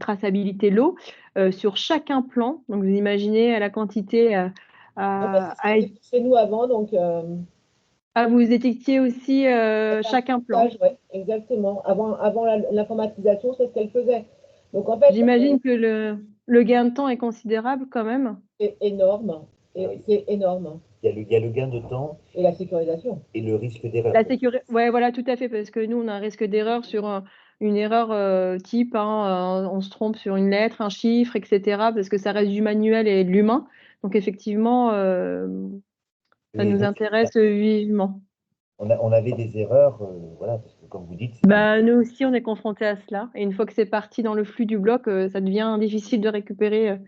traçabilité lot sur chaque implant. Donc, vous imaginez la quantité à chez nous avant, donc. Vous détectiez aussi chaque implant. Ouais, exactement. Avant l'informatisation, c'est ce qu'elle faisait. Donc, en fait, j'imagine que le gain de temps est considérable quand même. C'est énorme. C'est énorme. Il y a le gain de temps. Et la sécurisation. Et le risque d'erreur. Oui, voilà, tout à fait, parce que nous, on a un risque d'erreur sur une erreur type, on se trompe sur une lettre, un chiffre, etc., parce que ça reste du manuel et de l'humain. Donc, effectivement, ça nous intéresse vivement. On avait des erreurs, voilà, parce que comme vous dites… Nous aussi, on est confrontés à cela. Et une fois que c'est parti dans le flux du bloc, ça devient difficile de récupérer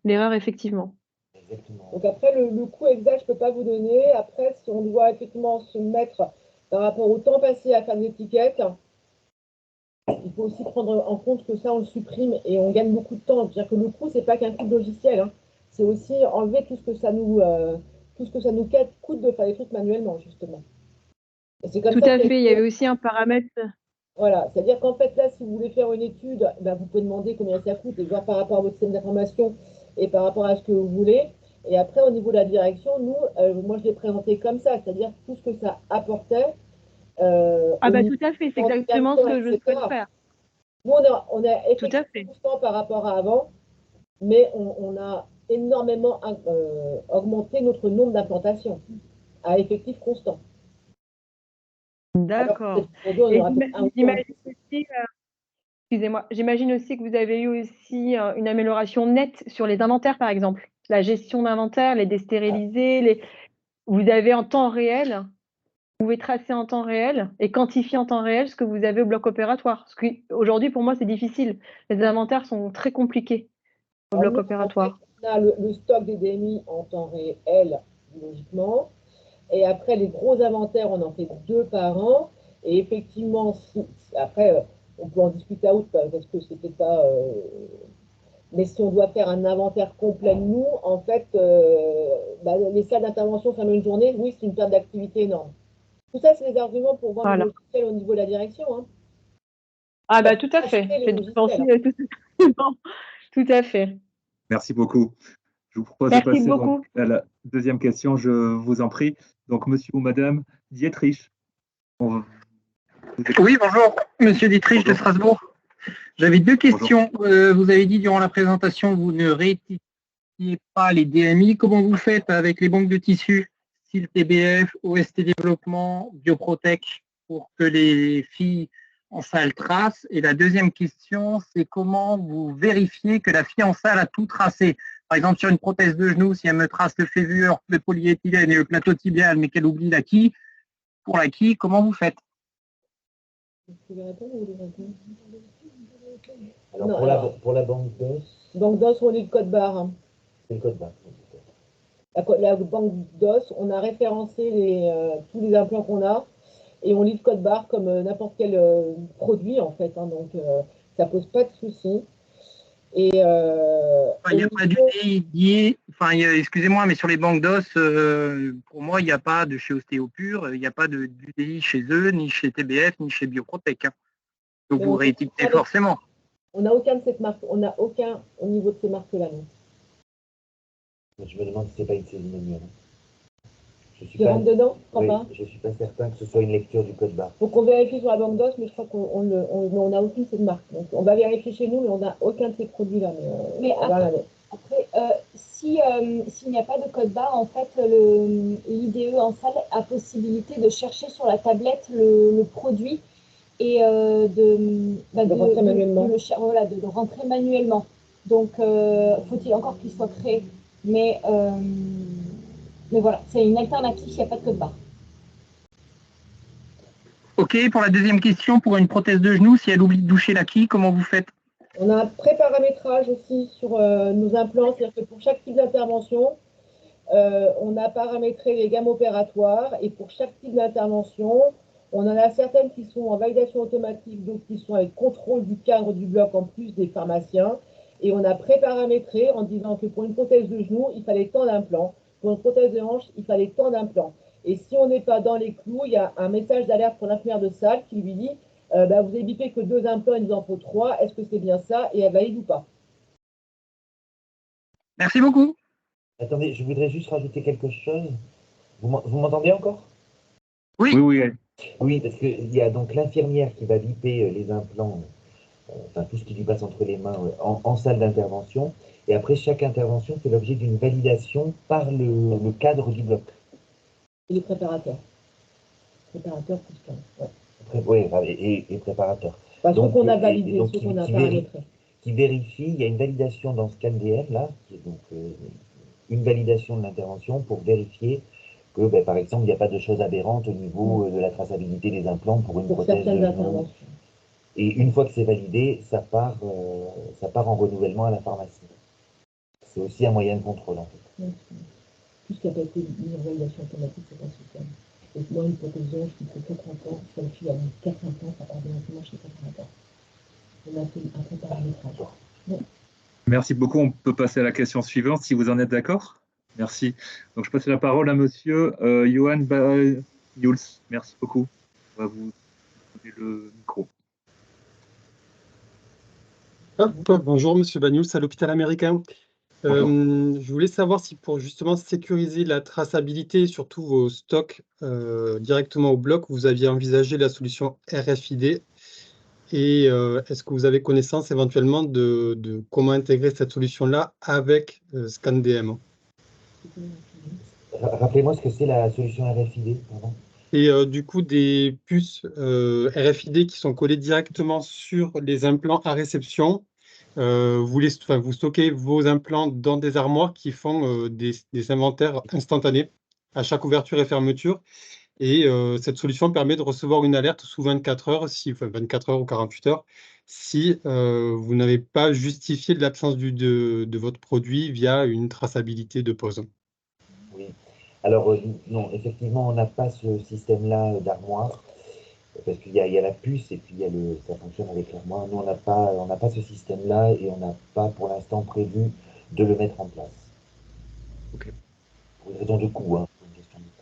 l'erreur, effectivement. Exactement. Donc après, le coût exact, je ne peux pas vous donner. Après, si on doit effectivement se mettre par rapport au temps passé à faire des étiquettes, il faut aussi prendre en compte que ça, on le supprime et on gagne beaucoup de temps. C'est-à-dire que le coût, ce n'est pas qu'un coût de logiciel, hein. C'est aussi enlever tout ce que ça nous coûte de faire des trucs manuellement, justement. Tout à fait, il y avait aussi un paramètre. Voilà, c'est-à-dire qu'en fait, là, si vous voulez faire une étude, vous pouvez demander combien ça coûte et voir par rapport à votre système d'information et par rapport à ce que vous voulez. Et après, au niveau de la direction, nous, moi, je l'ai présenté comme ça, c'est-à-dire tout ce que ça apportait. Tout à fait, c'est exactement ce que je souhaite faire. Nous, on a effectivement constant par rapport à avant, mais on a énormément augmenté notre nombre d'implantations à effectif constant. D'accord. J'imagine aussi que vous avez eu aussi une amélioration nette sur les inventaires, par exemple. La gestion d'inventaire, les déstériliser, vous avez en temps réel, vous pouvez tracer en temps réel et quantifier en temps réel ce que vous avez au bloc opératoire. Parce qu'aujourd'hui, pour moi, c'est difficile. Les inventaires sont très compliqués au bloc opératoire. On a le stock des DMI en temps réel, logiquement. Et après, les gros inventaires, on en fait 2 par an. Et effectivement, après, on peut en discuter à août parce que c'était pas. Mais si on doit faire un inventaire complet de nous, en fait, les salles d'intervention ferment une journée, oui, c'est une perte d'activité énorme. Tout ça, c'est les arguments pour vendre le logiciel au niveau de la direction. Hein. Tout à fait. Tout à fait. Merci beaucoup. Je vous propose de passer à la deuxième question, je vous en prie. Donc, monsieur ou madame Dietrich. Oui, bonjour, monsieur Dietrich de Strasbourg. J'avais 2 questions. Vous avez dit durant la présentation, vous ne réétiquetez pas les DMI. Comment vous faites avec les banques de tissus, style TBF, OST Développement, Bioprotec, pour que les filles en salle tracent? Et la deuxième question, c'est comment vous vérifiez que la fille en salle a tout tracé? Par exemple, sur une prothèse de genou, si elle me trace le févure, le polyéthylène et le plateau tibial, mais qu'elle oublie la quille, pour la quille, comment vous faites? Alors, pour la banque d'os… Banque d'os, on lit le code barre. Hein. C'est le code barre. La banque d'os, on a référencé tous les implants qu'on a et on lit le code barre comme n'importe quel produit, en fait. Hein, donc, ça pose pas de soucis. Et il n'y a pas d'idée, excusez-moi, mais sur les banques d'os, pour moi, il n'y a pas de chez Ostéopure, il n'y a pas d'UDI chez eux, ni chez TBF, ni chez Bioprotec. Hein. Donc vous réétiquetez forcément. On n'a aucun de cette marque, on n'a aucun au niveau de ces marques-là. Je me demande si ce n'est pas une saisie manuelle. Tu rentres dedans? Je ne suis pas certain que ce soit une lecture du code barre. Donc on vérifie sur la banque d'os, mais je crois qu'on n'a aucune de cette marque. Donc on va vérifier chez nous, mais on n'a aucun de ces produits-là. Mais après, s'il n'y a pas de code barre, en fait, l'IDE en salle a possibilité de chercher sur la tablette le produit et de rentrer manuellement. De rentrer manuellement. Donc, faut-il encore qu'il soit créé. Mais voilà, c'est une alternative, il n'y a pas de code barre. Ok, pour la deuxième question, pour une prothèse de genou, si elle oublie de doucher la quille, comment vous faites? On a un pré-paramétrage aussi sur nos implants, c'est-à-dire que pour chaque type d'intervention, on a paramétré les gammes opératoires et pour chaque type d'intervention, on en a certaines qui sont en validation automatique, d'autres qui sont avec contrôle du cadre du bloc en plus des pharmaciens. Et on a pré-paramétré en disant que pour une prothèse de genou, il fallait tant d'implants. Pour une prothèse de hanche, il fallait tant d'implants. Et si on n'est pas dans les clous, il y a un message d'alerte pour l'infirmière de salle qui lui dit vous avez bipé que 2 implants, il nous en faut 3. Est-ce que c'est bien ça? Et elle valide ou pas? Merci beaucoup. Attendez, je voudrais juste rajouter quelque chose. Vous m'entendez encore? Oui. Oui. Oui, parce qu'il y a donc l'infirmière qui va biper les implants, enfin tout ce qui lui passe entre les mains en salle d'intervention. Et après, chaque intervention fait l'objet d'une validation par le cadre du bloc. Et les préparateurs. Préparateur plus 15. Ouais. Oui, et préparateur. Ceux qu'on a validés, ceux qu'on a paramétrés. Qui vérifie, il y a une validation dans ScanDM, là, qui est donc une validation de l'intervention pour vérifier que, par exemple, il n'y a pas de choses aberrantes au niveau de la traçabilité des implants pour une prothèse de genou. Et une fois que c'est validé, ça part en renouvellement à la pharmacie. C'est aussi un moyen de contrôle, en fait. Tout ce qui n'a pas été mis en validation automatique, c'est pas système. Et moi, une prothèse qui fait 4 implants, celle qui a mis 4 implants, ça part directement chez le préparateur. On a fait un peu paramétrage. Ouais. Merci beaucoup. On peut passer à la question suivante, si vous en êtes d'accord. Merci. Donc, je passe la parole à monsieur Johan Jules. Merci beaucoup. On va vous donner le micro. Bonjour, monsieur Banyuls, à l'hôpital américain. Je voulais savoir si pour justement sécuriser la traçabilité et surtout vos stocks directement au bloc, vous aviez envisagé la solution RFID et est-ce que vous avez connaissance éventuellement de comment intégrer cette solution-là avec ScanDM? Rappelez-moi ce que c'est la solution RFID, pardon. Et du coup, des puces RFID qui sont collées directement sur les implants à réception. Vous stockez vos implants dans des armoires qui font des inventaires instantanés à chaque ouverture et fermeture. Et cette solution permet de recevoir une alerte sous 24 heures, 24 heures ou 48 heures, si vous n'avez pas justifié de l'absence de votre produit via une traçabilité de pause. Oui. Alors, non, effectivement, on n'a pas ce système-là d'armoire, parce qu'il y a la puce et puis ça fonctionne avec l'armoire. Nous, on n'a pas ce système-là et on n'a pas pour l'instant prévu de le mettre en place. Okay. Pour une raison de coût. Hein,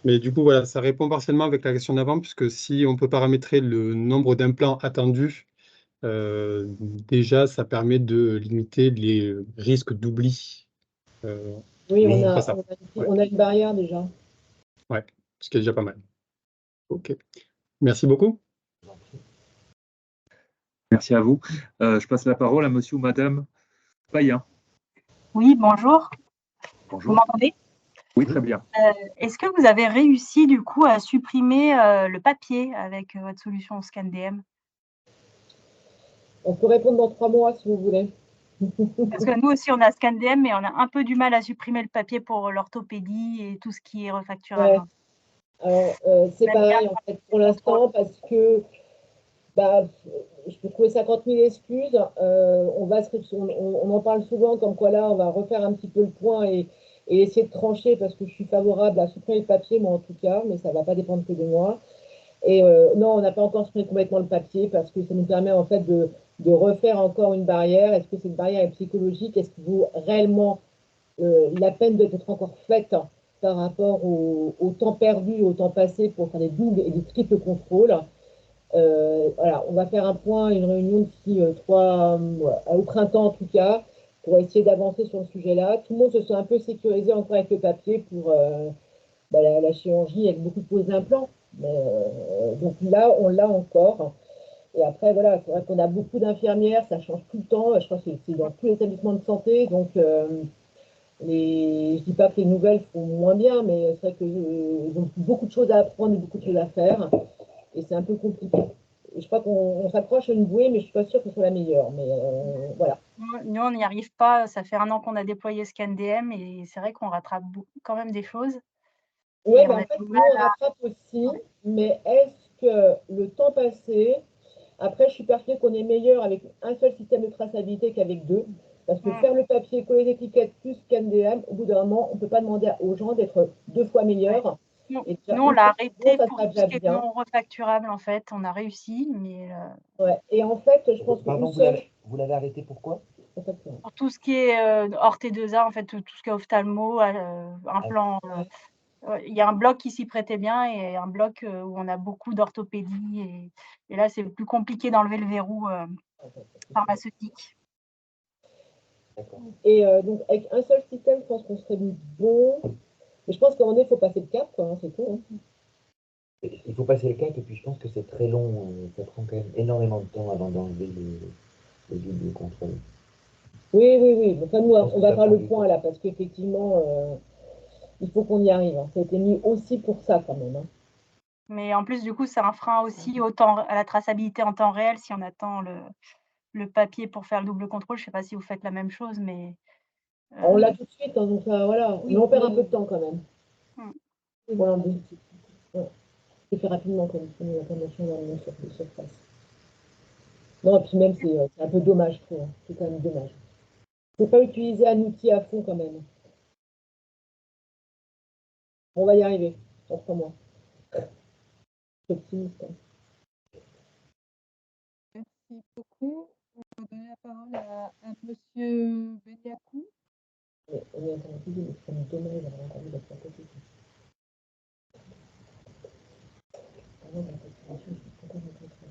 mais du coup, voilà, ça répond partiellement avec la question d'avant, puisque si on peut paramétrer le nombre d'implants attendus, déjà, ça permet de limiter les risques d'oubli. Oui, on a une barrière déjà. Oui, ce qui est déjà pas mal. OK. Merci beaucoup. Merci à vous. Je passe la parole à monsieur ou madame Payen. Oui, bonjour. Bonjour. Vous m'entendez? Oui, très bien. Est-ce que vous avez réussi du coup à supprimer le papier avec votre solution ScanDM? On peut répondre dans 3 mois si vous voulez. Parce que nous aussi, on a ScanDM, mais on a un peu du mal à supprimer le papier pour l'orthopédie et tout ce qui est refacturable. Ouais. Alors, c'est pareil en fait pour l'instant parce que je peux trouver 50 000 excuses. On en parle souvent comme quoi là, on va refaire un petit peu le point et essayer de trancher parce que je suis favorable à supprimer le papier, moi en tout cas, mais ça ne va pas dépendre que de moi. Et non, on n'a pas encore supprimé complètement le papier parce que ça nous permet en fait de refaire encore une barrière. Est-ce que cette barrière est psychologique? Est-ce qu'il vaut réellement la peine d'être encore faite par rapport au temps perdu, au temps passé pour faire des doubles et des triples contrôles? Voilà, on va faire un point, une réunion d'ici au printemps en tout cas, pour essayer d'avancer sur le sujet-là. Tout le monde se sent un peu sécurisé encore avec le papier pour la chirurgie avec beaucoup de poses d'implants. Donc là, on l'a encore. Et après, voilà, c'est vrai qu'on a beaucoup d'infirmières, ça change tout le temps. Je crois que c'est dans tous les établissements de santé. Donc, je ne dis pas que les nouvelles font moins bien, mais c'est vrai qu'ils ont beaucoup de choses à apprendre et beaucoup de choses à faire. Et c'est un peu compliqué. Et je crois qu'on s'approche à une bouée, mais je ne suis pas sûre que ce soit la meilleure. Mais voilà. Nous, on n'y arrive pas. Ça fait 1 an qu'on a déployé ScanDM et c'est vrai qu'on rattrape quand même des choses. Oui, en fait, nous, on rattrape aussi. Mais est-ce que le temps passé, après, je suis persuadée qu'on est meilleur avec un seul système de traçabilité qu'avec 2. Parce que faire le papier, coller les étiquettes plus ScanDM, au bout d'un moment, on ne peut pas demander aux gens d'être 2 fois meilleurs. Nous, on l'a arrêté pour tout ce qui est non refacturable, en fait. On a réussi, mais… Ouais. Et en fait, je pense que… Pardon, vous l'avez arrêté pourquoi? Pour tout ce qui est hors T2A, en fait, tout ce qui est ophtalmo, implant il y a un bloc qui s'y prêtait bien et un bloc où on a beaucoup d'orthopédie. Et là, c'est plus compliqué d'enlever le verrou pharmaceutique. D'accord. Et donc, avec un seul système, je pense qu'on serait bon. Mais je pense qu'à un moment donné, il faut passer le cap, quoi, hein, c'est tout. Hein. Il faut passer le cap, et puis je pense que c'est très long, ça prend quand même énormément de temps avant d'enlever le double contrôle. Oui, oui, oui. Enfin, nous, on va faire le point là, parce qu'effectivement, il faut qu'on y arrive. Hein. Ça a été mis aussi pour ça, quand même. Hein. Mais en plus, du coup, c'est un frein aussi à la traçabilité en temps réel si on attend le papier pour faire le double contrôle. Je ne sais pas si vous faites la même chose, mais… On l'a tout de suite, hein, donc voilà. Oui, mais on perd oui. un peu de temps quand même. Voilà, Oui, c'est fait rapidement comme l'information dans le surface. Non, et puis même, c'est un peu dommage, je trouve. Hein. C'est quand même dommage. Il ne faut pas utiliser un outil à fond quand même. On va y arriver, en 3 mois. Je suis optimiste. Hein. Merci beaucoup. On va donner la parole à Monsieur Beniakou. Mais on est encore plus, mais c'est quand même dommage d'avoir encore vu la stratégie. Par exemple, la facturation, je suis content de le contraire.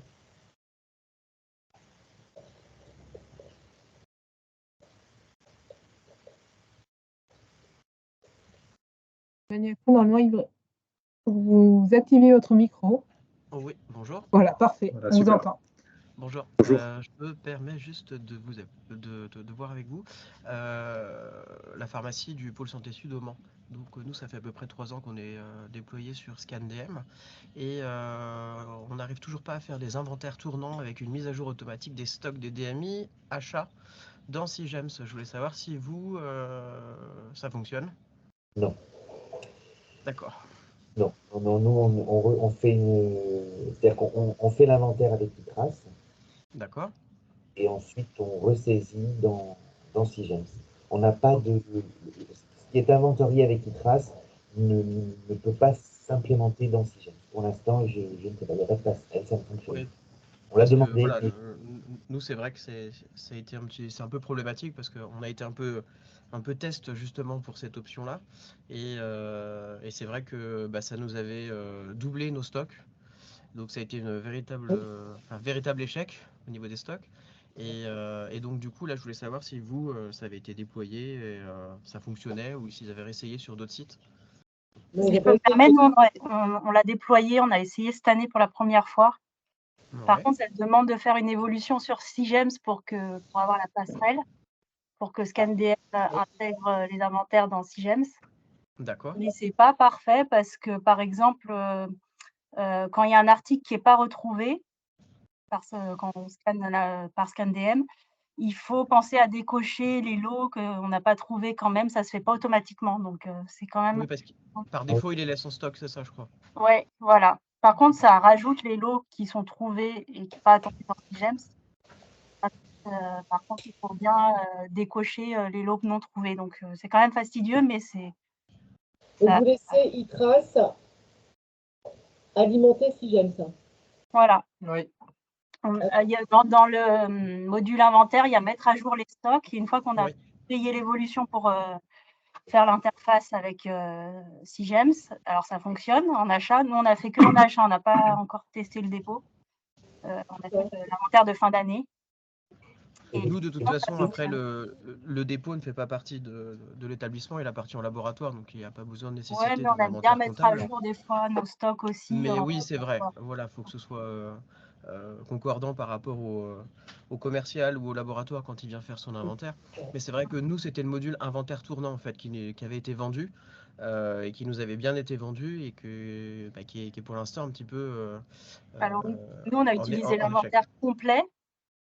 Beniakou, normalement, vous activez votre micro. Oh oui, bonjour. Voilà, parfait. Voilà, On vous super. entend. Bonjour. Bonjour. Je me permets juste de voir avec vous la pharmacie du pôle santé sud au Mans. Donc nous, ça fait à peu près 3 ans qu'on est déployé sur ScanDM et on n'arrive toujours pas à faire des inventaires tournants avec une mise à jour automatique des stocks des DMI achats dans Sigems. Je voulais savoir si vous, ça fonctionne. Non. D'accord. Non, nous, on fait c'est-à-dire qu'on fait l'inventaire avec Itrace, D'accord. et ensuite on ressaisit dans Sigems. On n'a pas de. Ce qui est inventorié avec Itrace ne peut pas s'implémenter dans Sigems. Pour l'instant, je ne sais pas, il n'y a pas de place, ça ne fonctionne. Oui. On l'a Parce que, demandé. voilà, Mais nous c'est vrai que ça a été c'est un peu problématique parce qu'on a été un peu test justement pour cette option-là et c'est vrai que ça nous avait doublé nos stocks, donc ça a été une véritable échec au niveau des stocks et donc du coup là je voulais savoir si vous ça avait été déployé et ça fonctionnait ou s'ils avaient réessayé sur d'autres sites. Non, Si j'ai je pas peux me été- permettre, on l'a déployé, on a essayé cette année pour la première fois. Par Ouais, contre, ça demande de faire une évolution sur Sigems pour avoir la passerelle, pour que ScanDM intègre les inventaires dans Sigems. d'accord. Mais c'est pas parfait parce que, par exemple, quand il y a un article qui n'est pas retrouvé quand on scanne par ScanDM, il faut penser à décocher les lots qu'on n'a pas trouvés quand même. Ça se fait pas automatiquement, donc c'est quand même. Oui, parce que par défaut il les laisse en stock, c'est ça je crois. Ouais, voilà. Par contre, ça rajoute les lots qui sont trouvés et qui sont pas attendus dans Sigems. Par contre, il faut bien décocher les lots non trouvés. Donc, c'est quand même fastidieux, mais c'est Donc ça. vous laissez Itrace alimenter si j'aime ça. Voilà. Oui. Il y a dans le module inventaire, il y a mettre à jour les stocks. Et une fois qu'on a Oui. payé l'évolution pour faire l'interface avec Sigems, alors ça fonctionne en achat. Nous, on a fait que en achat, on n'a pas encore testé le dépôt. On a fait l'inventaire de fin d'année. Et nous, de toute façon, après, le dépôt ne fait pas partie de l'établissement, il appartient au laboratoire, donc il n'y a pas besoin de nécessiter Ouais, mais on d'un aime bien inventaire mettre à comptable. jour des fois nos stocks aussi. Mais oui, c'est vrai. Voilà, il faut que ce soit concordant par rapport au commercial ou au laboratoire quand il vient faire son inventaire. Mais c'est vrai que nous, c'était le module inventaire tournant, en fait, qui avait été vendu et qui nous avait bien été vendu et qui est pour l'instant un petit peu Alors, nous, on a utilisé en échec. l'inventaire complet.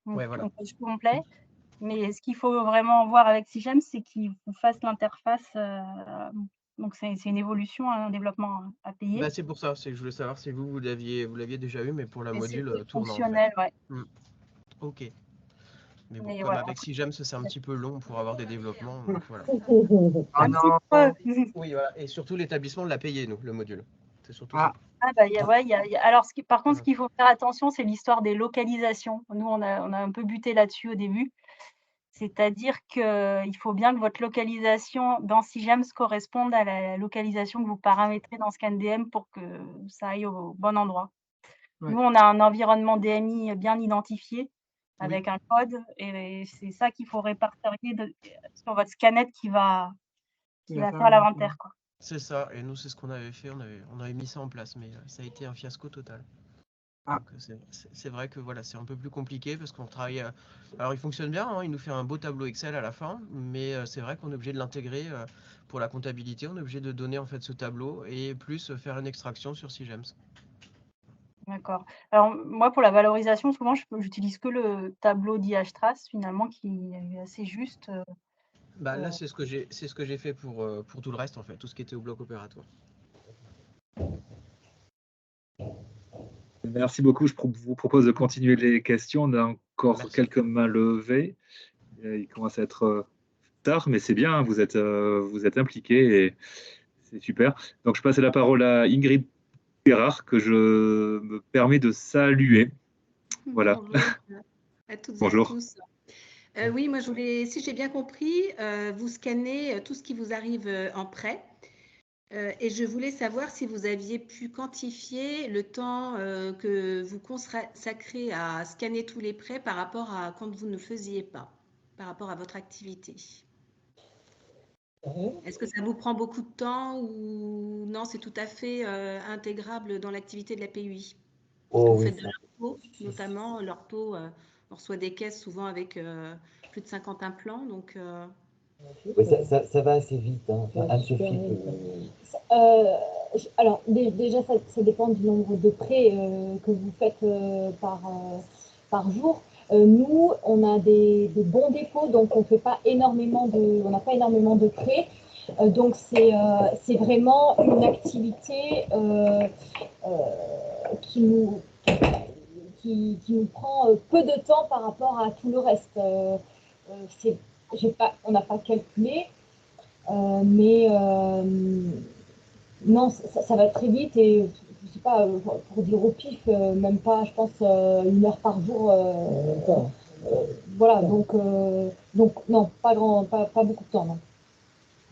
Ouais, voilà. Complet. Mais ce qu'il faut vraiment voir avec Sigems, c'est qu'il vous fasse l'interface. Donc, c'est une évolution, un développement à payer. Bah, c'est pour ça, c'est que je voulais savoir si vous l'aviez déjà eu, mais pour la module tournant. Fonctionnel, en fait. Ouais. Ok. Mais bon, comme voilà. avec Sigems, c'est un petit peu long pour avoir des développements. Donc voilà. Ah non. Oui, voilà. Et surtout, l'établissement l'a payé, nous, le module. C'est surtout Ah. ça. Alors, par contre, ce qu'il faut faire attention, c'est l'histoire des localisations. Nous, on a un peu buté là-dessus au début. C'est-à-dire qu'il faut bien que votre localisation dans SIGEMS corresponde à la localisation que vous paramétrez dans ScanDM pour que ça aille au bon endroit. Ouais. Nous, on a un environnement DMI bien identifié avec un code et c'est ça qu'il faut répertorier sur votre scannet qui va faire l'inventaire, quoi. C'est ça, et nous c'est ce qu'on avait fait, on avait mis ça en place, mais ça a été un fiasco total. Ah. Donc, c'est vrai que voilà, c'est un peu plus compliqué parce qu'on travaille. Alors il fonctionne bien, hein, il nous fait un beau tableau Excel à la fin, mais c'est vrai qu'on est obligé de l'intégrer pour la comptabilité, on est obligé de donner en fait ce tableau et plus faire une extraction sur SIGEMS. D'accord. Alors moi, pour la valorisation, souvent, j'utilise que le tableau d'IH-Trace, finalement, qui est assez juste. Bah, là, c'est ce que j'ai fait pour tout le reste, en fait, tout ce qui était au bloc opératoire. Merci beaucoup. Je vous propose de continuer les questions. On a encore quelques mains levées. Il commence à être tard, mais c'est bien. Vous êtes impliqués et c'est super. Donc, je passe la parole à Ingrid Gérard, que je me permets de saluer. Voilà. Bonjour à toutes Bonjour. et à tous. Oui, moi, je voulais, si j'ai bien compris, vous scannez tout ce qui vous arrive en prêt. Et je voulais savoir si vous aviez pu quantifier le temps que vous consacrez à scanner tous les prêts par rapport à quand vous ne faisiez pas, par rapport à votre activité. Est-ce que ça vous prend beaucoup de temps ou non, c'est tout à fait intégrable dans l'activité de la PUI? Parce que vous faites de l'ortho, notamment l'ortho, on reçoit des caisses souvent avec plus de 50 implants, donc... Oui, ça va assez vite, hein. Enfin, Anne-Sophie Alors, déjà, ça dépend du nombre de prêts que vous faites par jour. Nous, on a des bons dépôts, donc on n'a pas énormément de prêts. Donc, c'est vraiment une activité qui nous prend peu de temps par rapport à tout le reste. On n'a pas calculé, mais non, ça va très vite et je sais pas, pour dire au pif, même pas, je pense, 1 heure par jour. Voilà, donc non, pas beaucoup de temps. Non.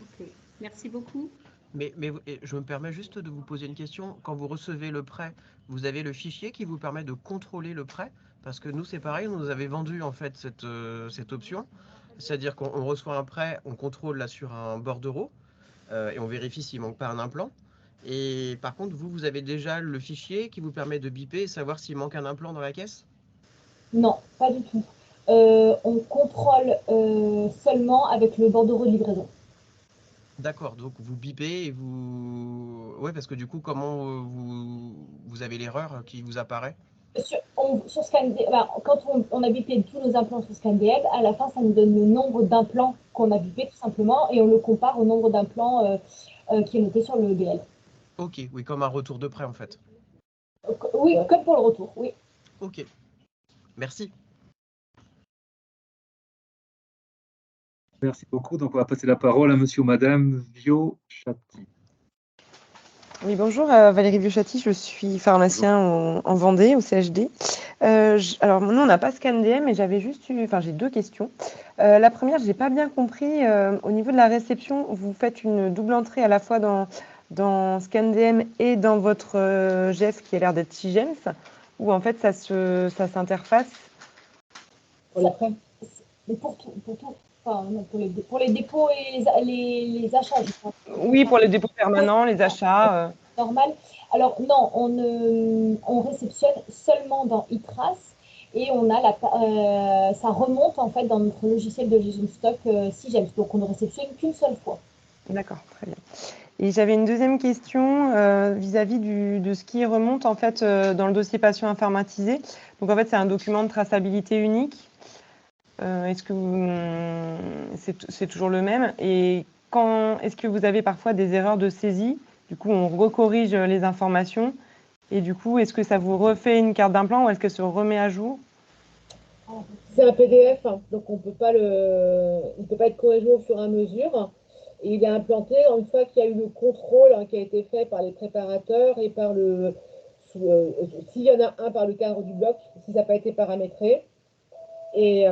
Ok, merci beaucoup. Mais je me permets juste de vous poser une question. Quand vous recevez le prêt, vous avez le fichier qui vous permet de contrôler le prêt? Parce que nous, c'est pareil, on nous avait vendu en fait cette option. C'est-à-dire qu'on reçoit un prêt, on contrôle là sur un bordereau et on vérifie s'il ne manque pas un implant. Et par contre, vous avez déjà le fichier qui vous permet de biper et savoir s'il manque un implant dans la caisse? Non, pas du tout. On contrôle seulement avec le bordereau de livraison. D'accord, donc vous bipez et vous... Ouais, parce que du coup, comment vous avez l'erreur qui vous apparaît? Sur ScanDM, quand on a bipé tous nos implants sur ScanDM, à la fin, ça nous donne le nombre d'implants qu'on a bipé tout simplement et on le compare au nombre d'implants qui est noté sur le BL. Ok, oui, comme un retour de prêt en fait. Oui, comme pour le retour, oui. Ok, merci. Merci beaucoup. Donc, on va passer la parole à monsieur ou madame Viochati. Oui, bonjour, Valérie Viochati, je suis pharmacien en Vendée, au CHD. Alors, nous, on n'a pas ScanDM, mais j'ai 2 questions. La première, je n'ai pas bien compris, au niveau de la réception, vous faites une double entrée à la fois dans ScanDM et dans votre GEF qui a l'air d'être SIGEMS, ou en fait, ça s'interface? Pour les prêts. Pour tout. Enfin, non, pour les dépôts et les achats, je pense. Oui, pour les dépôts permanents, les achats. Normal. Alors non, on réceptionne seulement dans iTrace et ça remonte en fait dans notre logiciel de gestion de stock SIGEMS. Donc on ne réceptionne qu'une seule fois. D'accord, très bien. Et j'avais une deuxième question vis-à-vis de ce qui remonte en fait dans le dossier patient informatisé. Donc en fait, c'est un document de traçabilité unique. Est-ce que c'est toujours le même? Et est-ce que vous avez parfois des erreurs de saisie? Du coup, on recorrige les informations. Et du coup, est-ce que ça vous refait une carte d'implant ou est-ce qu'elle se remet à jour? C'est un PDF, hein, donc il ne peut pas être corrigé au fur et à mesure. Et il est implanté une fois qu'il y a eu le contrôle qui a été fait par les préparateurs et par s'il y en a un par le cadre du bloc, si ça n'a pas été paramétré. et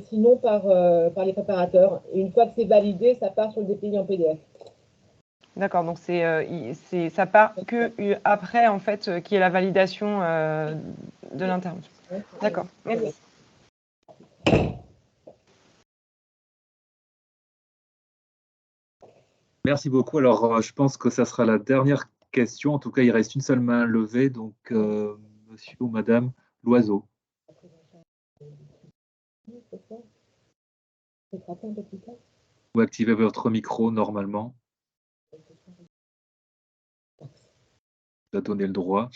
sinon par les préparateurs. Et une fois que c'est validé, ça part sur le DPI en PDF. D'accord, donc ça part que après, en fait, qui est la validation de l'intervention. D'accord, merci. Merci beaucoup. Alors, je pense que ça sera la dernière question. En tout cas, il reste une seule main levée. Donc, monsieur ou madame Loiseau. Vous activez votre micro normalement. Vous a donné le droit.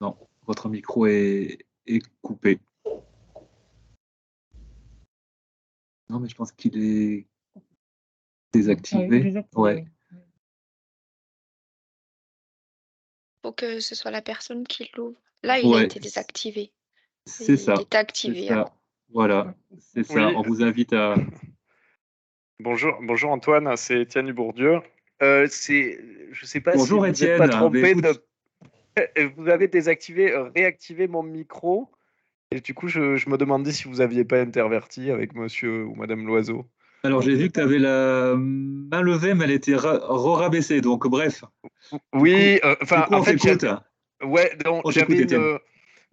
Non, votre micro est coupé. Non, mais je pense qu'il est désactivé. Ouais. Faut que ce soit la personne qui l'ouvre. Là, il a été désactivé. C'est ça. Il était activé. C'est ça. Voilà, c'est ça. Oui. On vous invite à... Bonjour Antoine, c'est Étienne Dubourdieu. Je ne sais pas Bonjour, si vous Étienne. n'êtes pas trompé. Écoute... Vous avez réactivé mon micro. Et du coup, je me demandais si vous n'aviez pas interverti avec monsieur ou madame Loiseau. Alors, j'ai vu que tu avais la main levée, mais elle était rabaissée. Donc, bref. Oui, en fait, ouais, donc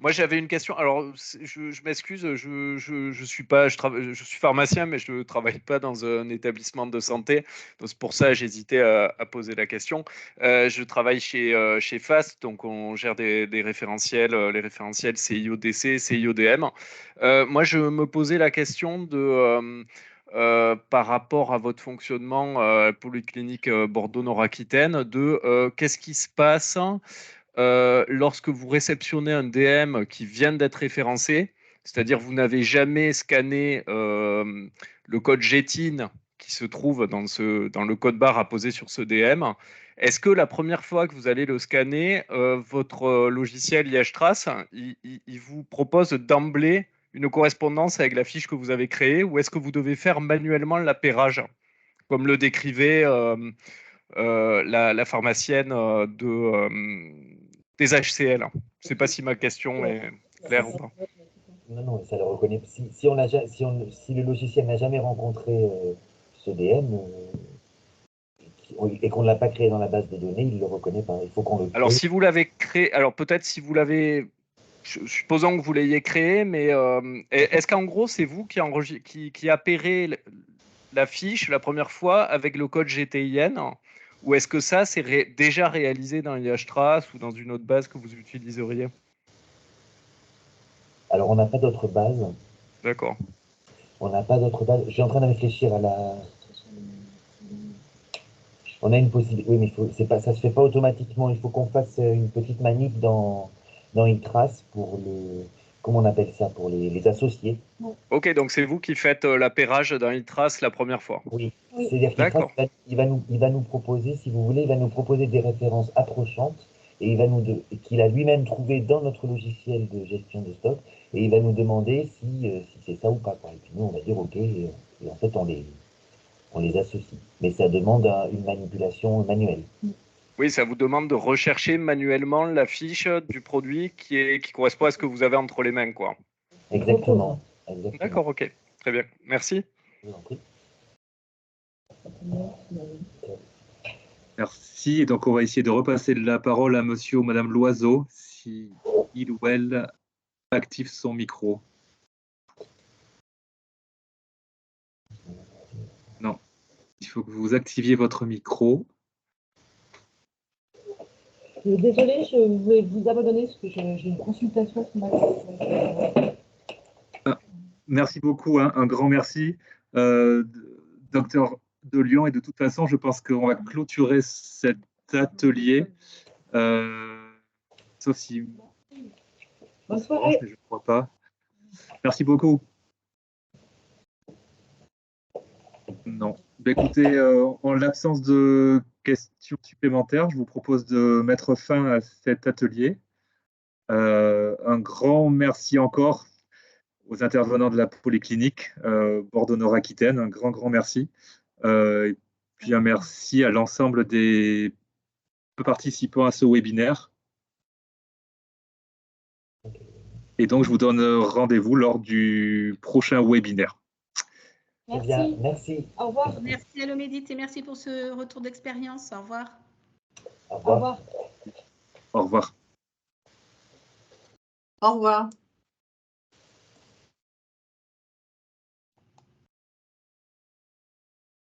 moi j'avais une question. Alors, je m'excuse, je suis pharmacien, mais je ne travaille pas dans un établissement de santé. Donc, c'est pour ça j'hésitais à poser la question. Je travaille chez FAST, donc on gère des référentiels, les référentiels CIO-DC, CIO-DM. Moi, je me posais la question de par rapport à votre fonctionnement polyclinique Bordeaux-Nord-Aquitaine, qu'est-ce qui se passe lorsque vous réceptionnez un DM qui vient d'être référencé, c'est-à-dire vous n'avez jamais scanné le code GTIN qui se trouve dans le code barre apposé sur ce DM. Est-ce que la première fois que vous allez le scanner, votre logiciel IHTrace, il vous propose d'emblée une correspondance avec la fiche que vous avez créée, ou est-ce que vous devez faire manuellement l'appairage, comme le décrivait la pharmacienne des HCL. Je ne sais pas si ma question est claire ou pas. Non, ça le reconnaît. Si le logiciel n'a jamais rencontré ce DM et qu'on ne l'a pas créé dans la base de données, il ne le reconnaît pas. Il faut qu'on le crée. Alors, si vous l'avez créé, alors peut-être si vous l'avez, supposons que vous l'ayez créé, mais est-ce qu'en gros, c'est vous qui appairez la fiche la première fois avec le code GTIN, ou est-ce que ça, c'est déjà réalisé dans IHTrace ou dans une autre base que vous utiliseriez? Alors, on n'a pas d'autre base. D'accord. On n'a pas d'autre base. Je suis en train de réfléchir à la... On a une possibilité... Oui, mais ça ne se fait pas automatiquement. Il faut qu'on fasse une petite manip dans IHTrace pour le... Comment on appelle ça? Pour les associés. Ok, donc c'est vous qui faites l'appairage dans IHTrace la première fois. Oui. C'est-à-dire qu'il va nous proposer, si vous voulez, il va nous proposer des références approchantes et qu'il a lui-même trouvé dans notre logiciel de gestion de stock, et il va nous demander si c'est ça ou pas. Et puis nous, on va dire OK, et en fait, on les associe. Mais ça demande une manipulation manuelle. Oui, ça vous demande de rechercher manuellement la fiche du produit qui correspond à ce que vous avez entre les mains, quoi. Exactement. D'accord, ok. Très bien. Merci. Je vous en prie. Merci. Et donc, on va essayer de repasser la parole à monsieur ou madame Loiseau, si il ou elle active son micro. Non. Il faut que vous activiez votre micro. Désolée, je vais vous abandonner parce que j'ai une consultation ce matin. Merci beaucoup, un grand merci, docteur de Lyon. Et de toute façon, je pense qu'on va clôturer cet atelier. Sauf si... Bonne soirée. Je ne crois pas. Merci beaucoup. Non. Écoutez, en l'absence de questions supplémentaires, je vous propose de mettre fin à cet atelier. Un grand merci encore aux intervenants de la Polyclinique Bordeaux-Nord-Aquitaine, un grand merci. Et puis un merci à l'ensemble des participants à ce webinaire. Et donc, je vous donne rendez-vous lors du prochain webinaire. Merci. Bien, merci. Au revoir. Merci Allomédite et merci pour ce retour d'expérience. Au revoir. Au revoir. Au revoir. Au revoir.